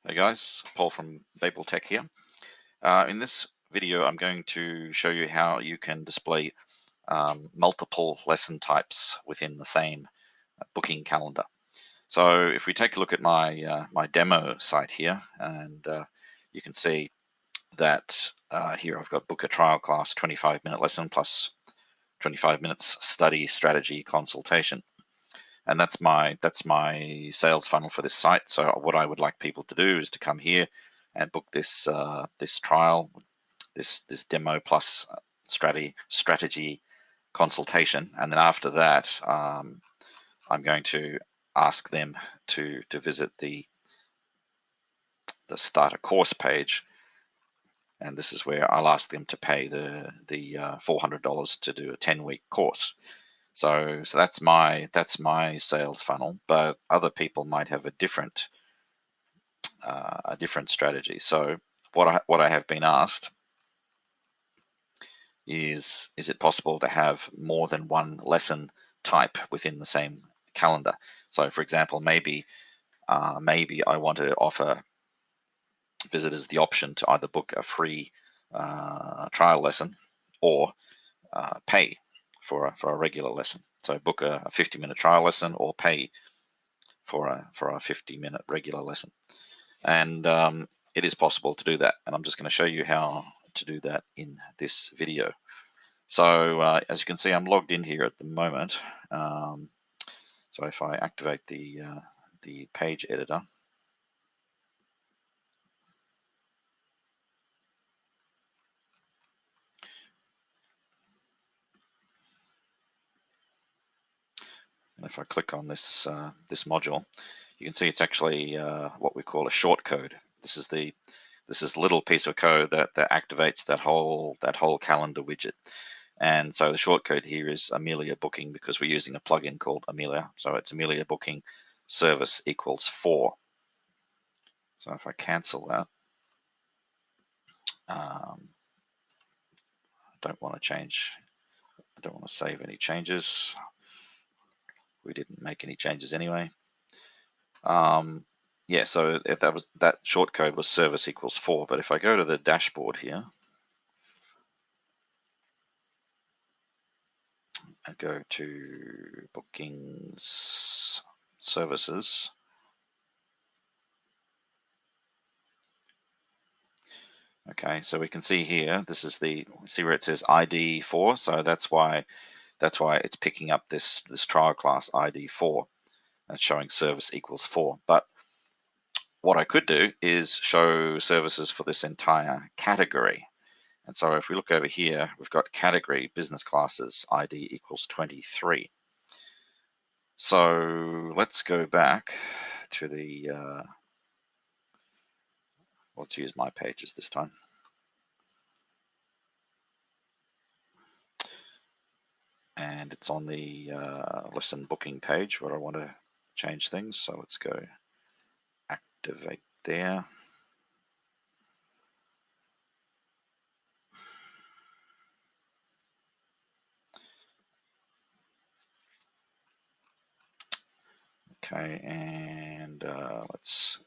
Hey guys, Paul from BabelTEQ here. In this video, I'm going to show you how you can display multiple lesson types within the same booking calendar. So if we take a look at my my demo site here, and you can see that here I've got book a trial class, 25-minute lesson plus 25 minutes study strategy consultation. And that's my sales funnel for this site. So what I would like people to do is to come here and book this this trial, this demo plus strategy consultation, and then after that, I'm going to ask them to visit the start a course page, and this is where I'll ask them to pay the $400 to do a 10-week course. So that's my sales funnel, but other people might have a different strategy. So what I have been asked is it possible to have more than one lesson type within the same calendar? So for example, maybe I want to offer visitors the option to either book a free trial lesson or pay for a regular lesson. So book a 50-minute trial lesson or pay for a 50-minute regular lesson. And it is possible to do that, and I'm just going to show you how to do that in this video. So as you can see, I'm logged in here at the moment. So if I activate the page editor, and if I click on this this module, you can see it's actually what we call a short code. This is the little piece of code that activates that whole calendar widget. And so the shortcode here is Amelia Booking, because we're using a plugin called Amelia. So it's Amelia Booking service equals 4. So if I cancel that, I don't want to change. I don't want to save any changes. We didn't make any changes anyway. Yeah, so if that shortcode was service equals 4. But if I go to the dashboard here, and go to bookings services, okay, so we can see here, this is see where it says ID 4, so that's why it's picking up this trial class ID 4. That's showing service equals 4. But what I could do is show services for this entire category. And so if we look over here, we've got category business classes ID equals 23. So let's go back to the let's use my pages this time. And it's on the lesson booking page where I want to change things. So let's go activate there. Okay, and let's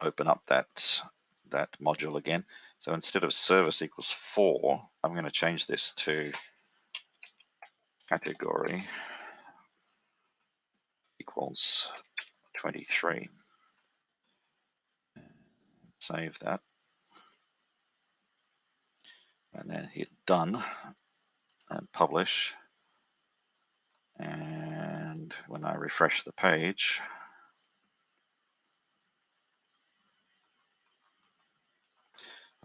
open up that module again. So instead of service equals 4, I'm going to change this to category equals 23. Save that, and then hit done and publish. And when I refresh the page,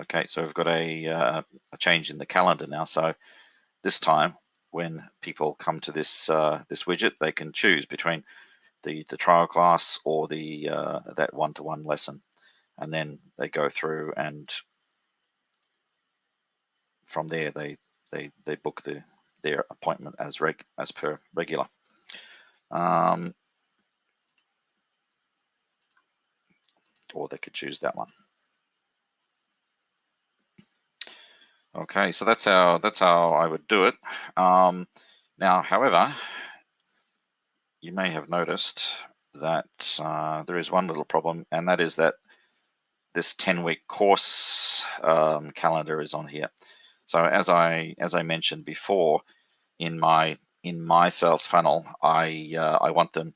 okay, so we've got a change in the calendar now. So this time, when people come to this this widget, they can choose between the trial class or the that one-to-one lesson, and then they go through, and from there they book their appointment as per regular. Or they could choose that one. Okay, so that's how I would do it. Now, however, you may have noticed that there is one little problem, and that is that this 10-week course calendar is on here. So as I mentioned before, in my sales funnel, I want them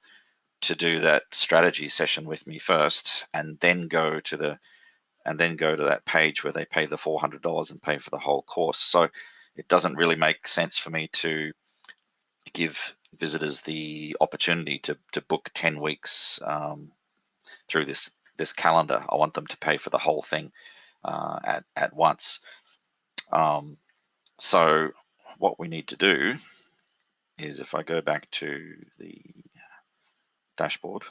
to do that strategy session with me first, and then go to that page where they pay the $400 and pay for the whole course. So it doesn't really make sense for me to give visitors the opportunity to book 10 weeks through this calendar. I want them to pay for the whole thing at once. So what we need to do is, if I go back to the dashboard,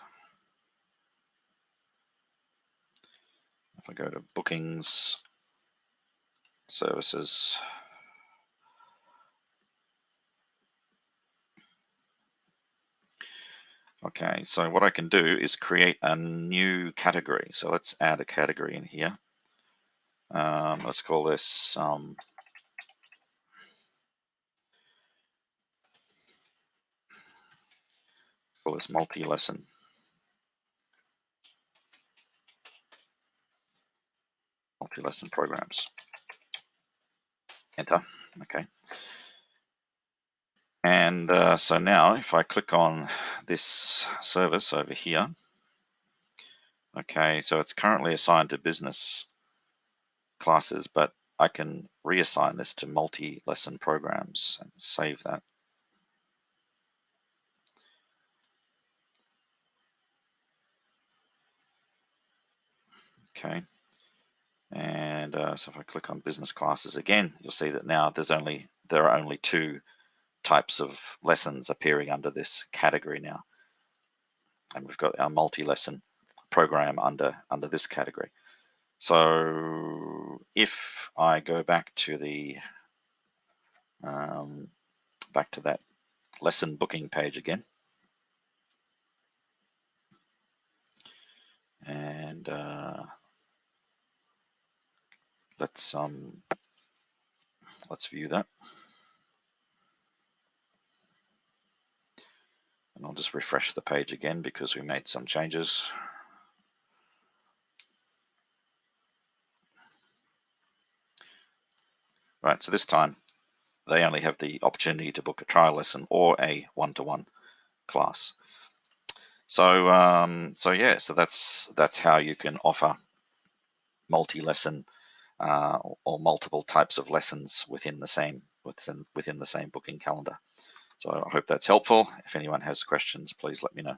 if I go to bookings, services, okay, so what I can do is create a new category. So let's add a category in here. Let's call this multi-lesson programs. Enter. Okay. And so now if I click on this service over here, okay, so it's currently assigned to business classes, but I can reassign this to multi-lesson programs and save that. Okay. And so if I click on business classes again, you'll see that now there are only two types of lessons appearing under this category now. And we've got our multi-lesson program under this category. So if I go back to the back to that lesson booking page again, and let's view that, and I'll just refresh the page again because we made some changes. Right, so this time they only have the opportunity to book a trial lesson or a one-to-one class. So yeah, so that's how you can offer multi-lesson or multiple types of lessons within the same booking calendar. So I hope that's helpful. If anyone has questions, please let me know.